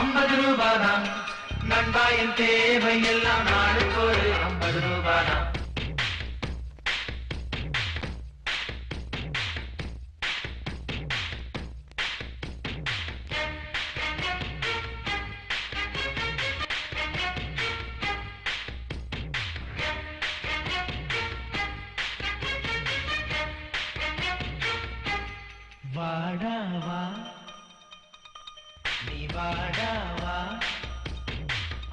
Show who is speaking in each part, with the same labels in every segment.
Speaker 1: 50 ரூபாதான் நண்பா, என் தேவை எல்லாம் நாளுக்கு ஒரு 50 ரூபாதான். வாடாவா நீ வாடாவா,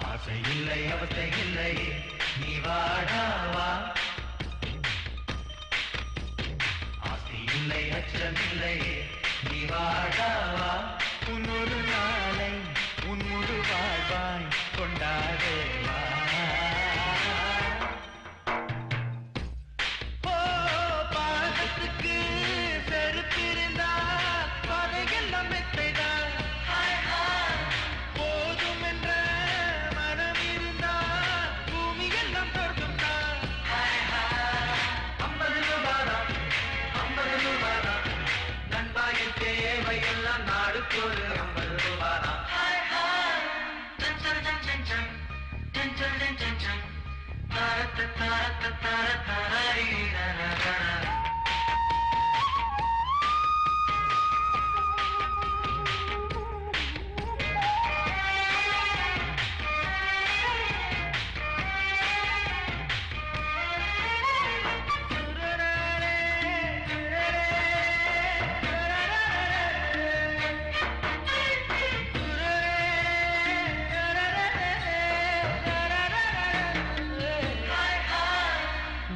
Speaker 1: ஆசை இல்லை அவசை இல்லை, நீ வாடாவா. ஆசை இல்லை அச்சம் இல்லை, நீ வாடாவா. உன்னொரு நாளை உன் முழு வாழ்வாய் கொண்டாடவா.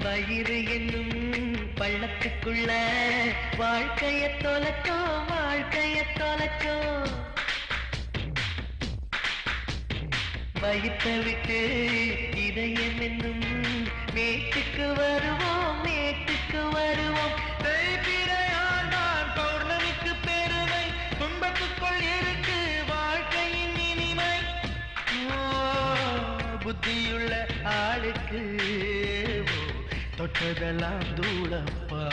Speaker 1: வயிறு என்னும் பள்ளத்துக்குள்ள வாழ்க்கைய தொலைச்சோ, வாழ்க்கைய தொலைச்சோ. வயிற்றை விட்டு இதயம் என்னும் மேட்டுக்கு வருவோம், மேட்டுக்கு வருவோம். தேய்பிரையாண்டான் பௌர்ணமிக்கு பெருமை, துன்பத்துக்குள் இருக்கு வாழ்க்கையின் இனிமை. புத்தியுள்ள ஆளுக்கு தொட்டதெல்லாம் தூளப்பா,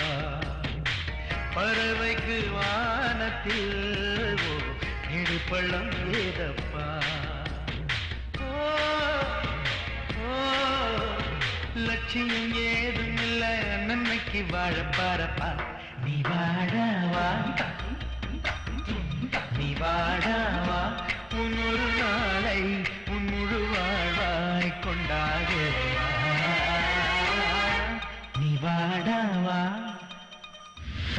Speaker 1: பறவைக்கு வானத்தில் நெடுப்பள்ளம் ஏதப்பா. லட்சியம் ஏதும் இல்லை, நன்மைக்கு வாழ பாரப்பா. நீ வாழவா, நீ வாழவா. உன்னொரு நாளை உன் முழு வாழ்வாய் கொண்டாடவா. நீ வாடவா.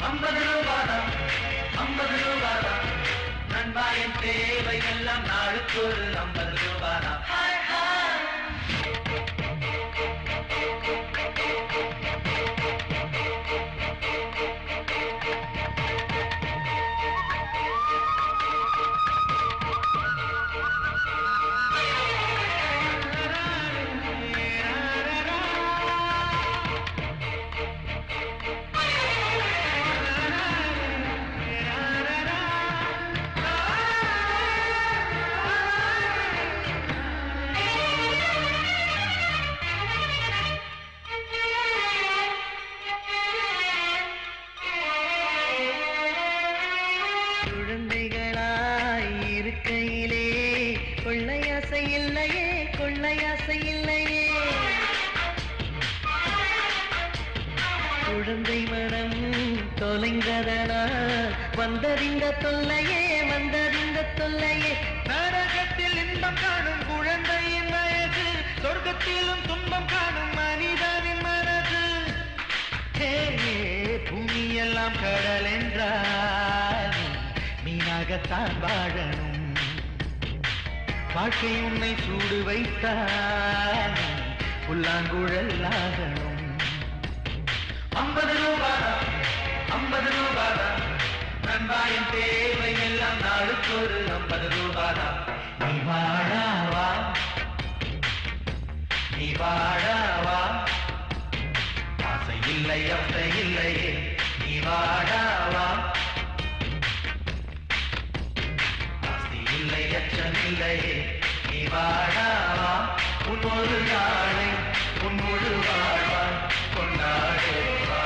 Speaker 1: 50 ரூபாதான் 50 ரூபாதான் நண்பா, என் தேவை எல்லாம் நாளுக்கு ஒரு 50 ரூபாதான். இருக்கையிலே கொள்ளையாசை இல்லையே, கொள்ளையாசை இல்லையே. குழந்தை மனம் தொலைந்ததனால் வந்தறிந்த தொல்லையே, வந்தறிந்த தொல்லையே. நரகத்தில் இன்பம் காணும் குழந்தையின் வயது, சொர்க்கத்திலும் துன்பம் காணும் மனிதனின் மனது. பூமியெல்லாம் கடல் என்றால் மீனாகத்தான் வாழணும். வாழ்க்கை உன்னை சூடு வைத்தால் புல்லாங்குழல் ஆகணும். 50 ரூபாதான் 50 ரூபாதான் நண்பா, என் தேவை எல்லாம் நாளுக்கு ஒரு 50 ரூபாதான். நீ வாழவா, நீ வாழவா. ஆசை இல்லை அவசை இல்லையே, நீ வாழவா. இல்லை அச்சம் இல்லையே, நீ வாழவா. உன்னொரு நாளை உன் முழு வாழ்வாய் கொண்டாடுவா.